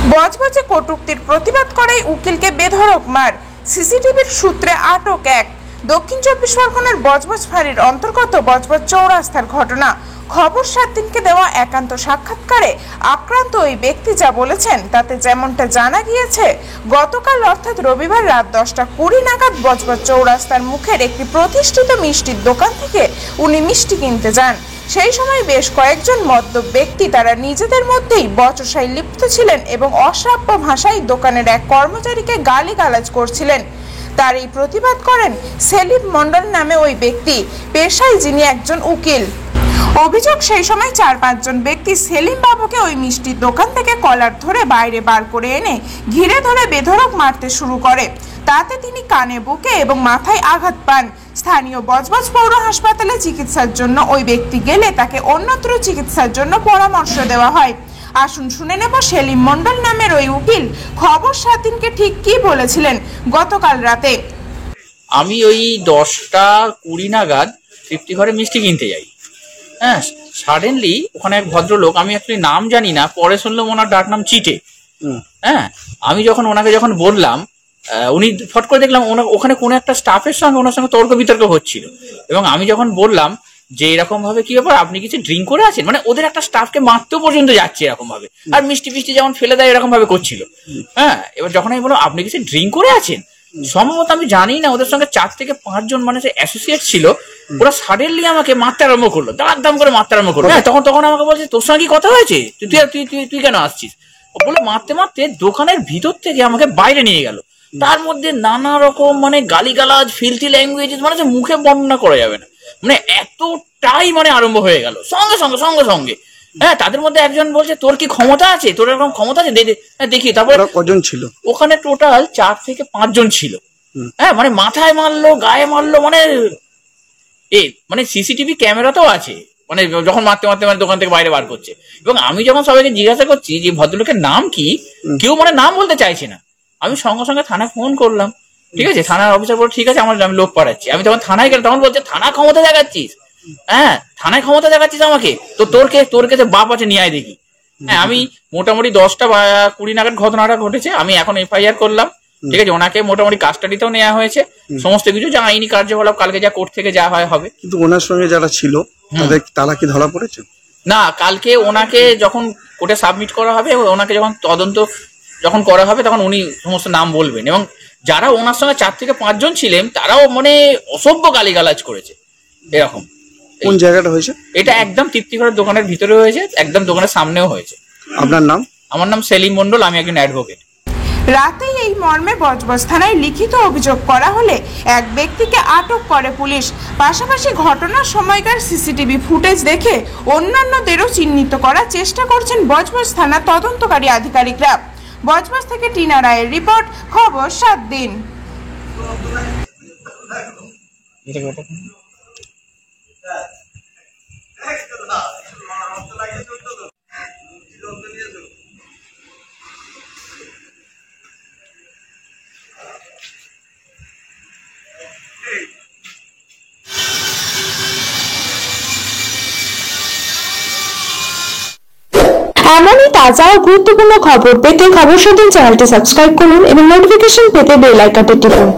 বজবজে কটূক্তির প্রতিবাদ করে উকিলকে বেধড়ক মার, সিসিটিভির সূত্রে আটক এক। দক্ষিণ 24 পরগনার বজবজ ফাঁড়ির অন্তর্গত বজবজ চৌরাস্তার ঘটনা। খবর 7 দিনকে দেওয়া একান্ত সাক্ষাৎকারে আক্রান্ত ওই ব্যক্তি যা বলেছেন তাতে যেমনটা জানা গিয়েছে, গতকাল অর্থাৎ রবিবার রাত 10:20 নাগাদ বজবজ চৌরাস্তার মুখের একটি প্রতিষ্ঠিত মিষ্টির দোকান থেকে উনি মিষ্টি কিনতে যান। সেই সময় বেশ কয়েকজন মদ্যপ ব্যক্তি তারা নিজেদের মধ্যেই বচসায় লিপ্ত ছিলেন এবং অশ্রাব্য ভাষায় দোকানের এক কর্মচারীকে গালিগালাজ করছিলেন। তার এই প্রতিবাদ করেন সেলিম মন্ডল নামে ওই ব্যক্তি, পেশায় যিনি একজন উকিল। অভিযোগ, সেই সময় 4-5 জন ব্যক্তি সেলিম বাবুকে ওই মিষ্টির দোকান থেকে কলার ধরে বাইরে বার করে এনে ঘিরে ধরে বেধড়ক মারতে শুরু করে। তাতে তিনি কানে, বুকে এবং মাথায় আঘাত পান। স্থানীয় বজবজ পৌর হাসপাতালে চিকিৎসার জন্য ওই ব্যক্তি গেলে তাকে অন্যত্র চিকিৎসার জন্য পরামর্শ দেওয়া হয়। আসুন শুনে নেব সেলিম মন্ডল নামের ওই উকিল খবর 7 দিনকে ঠিক কি বলেছিলেন গতকাল রাতে। আমি ওই 10:20 নাগাদ তৃপ্তি ঘরে মিষ্টি কিনতে যাই। হ্যাঁ, সাডেনলি ওখানে এক ভদ্রলোক, আমি অ্যাকচুয়ালি নাম জানি না, পরে শুনলাম ওনার ডাক নাম চিটে। হ্যাঁ, আমি ওনাকে যখন বললাম, উনি ফট করে দেখলাম ওখানে কোনো একটা স্টাফের সঙ্গে ওনার সঙ্গে তর্ক বিতর্ক হচ্ছিল। এবং আমি যখন বললাম যে এরকম ভাবে কি ব্যাপার, আপনি কিছু ড্রিঙ্ক করে আছেন, মানে ওদের একটা স্টাফকে মারতেও পর্যন্ত যাচ্ছে এরকম ভাবে, আর মিষ্টি ফিষ্টি যেমন ফেলে দেয় এরকম ভাবে করছিল। হ্যাঁ, এবার যখন আমি বললাম আপনি কিছু ড্রিঙ্ক করে আছেন, সম্ভবত আমি জানি না ওদের সঙ্গে 4 থেকে 5 জন মানে অ্যাসোসিয়েট ছিল, ওরা সাডেনলি আমাকে মারতে আরম্ভ করলো, দাম করে মারতে আরম্ভ করলো। হ্যাঁ, তখন আমাকে বলছে তোর সঙ্গে কি কথা হয়েছে, তুই কেন আসছিস, বলে মারতে মারতে দোকানের ভিতর থেকে আমাকে বাইরে নিয়ে গেল। তার মধ্যে নানা রকম মানে গালিগালাজ, ফিল্থি ল্যাঙ্গুয়েজ, মানে মুখে বর্ণনা করা যাবে না, মানে এতটাই মানে আরম্ভ হয়ে গেল সঙ্গে সঙ্গে। হ্যাঁ, তাদের মধ্যে একজন বলছে তোর কি ক্ষমতা আছে, তোর এরকম ক্ষমতা আছে, দেখি। তারপরে কজন ছিল ওখানে, টোটাল 4 থেকে 5 জন ছিল। হ্যাঁ, মানে মাথায় মারলো, গায়ে মারলো, মানে সিসিটিভি ক্যামেরাতেও আছে, মানে যখন মারতে মানে দোকান থেকে বাইরে বার করছে। এবং আমি যখন সবাইকে জিজ্ঞাসা করছি যে ভদ্রলোকের নাম কি, কেউ মানে নাম বলতে চাইছে না। আমি সঙ্গে সঙ্গে থানায় ফোন করলাম, ঠিক আছে, থানার অফিসার বলে ঠিক আছে আমি লোক পাঠাচ্ছি। আমি তখন থানায় গেলাম, তখন বলছে থানা ক্ষমতা দেখাচ্ছিস, হ্যাঁ থানায় ক্ষমতা দেখাচ্ছিস আমাকে, তো তোর কাছে বাপ আছে নিয়ে আয় দেখি। হ্যাঁ, আমি মোটামুটি 10:20 নাগাদ ঘটনাটা ঘটেছে, আমি এখন এফআইআর করলাম, ঠিক আছে, ওনাকে মোটামুটি কাস্টাডিতেও নেওয়া হয়েছে, সমস্ত কিছু যা আইনি কার্যকলাপ কালকে যা কোর্ট থেকে যা হয় হবে। কিন্তু ওনার সঙ্গে যারা ছিল তারা কি ধরা পড়েছে? না, কালকে ওনাকে যখন কোর্টে সাবমিট করা হবে, ওনাকে যখন তদন্ত যখন করা হবে তখন উনি সমস্ত নাম বলবেন। এবং যারা ওনার সঙ্গে 4 থেকে 5 জন ছিলেন তারাও মানে অসভ্য গালিগালাজ করেছে এরকম। কোন জায়গাটা হয়েছে এটা? একদম তৃপ্তিঘরের দোকানের ভিতরে হয়েছে, একদম দোকানের সামনেও হয়েছে। আপনার নাম? আমার নাম সেলিম মন্ডল, আমি একজন অ্যাডভোকেট। রাতেই এই মর্মে বজবজ থানায় লিখিত অভিযোগ করা হলে এক ব্যক্তিকে আটক করে পুলিশ। পাশাপাশি ঘটনার সময়কার সিসিটিভি ফুটেজ দেখে অন্যান্যদেরও চিহ্নিত করার চেষ্টা করছেন বজবজ থানার তদন্তকারী আধিকারিকরা। বজবজ থেকে টিনা রায়ের রিপোর্ট, খবর 7 দিন। এমনই তাজা ও গুরুত্বপূর্ণ খবর পেতে খবর 7 দিন চ্যানেলটি সাবস্ক্রাইব করুন এবং নোটিফিকেশন পেতে বেল আইকনটি টিপুন।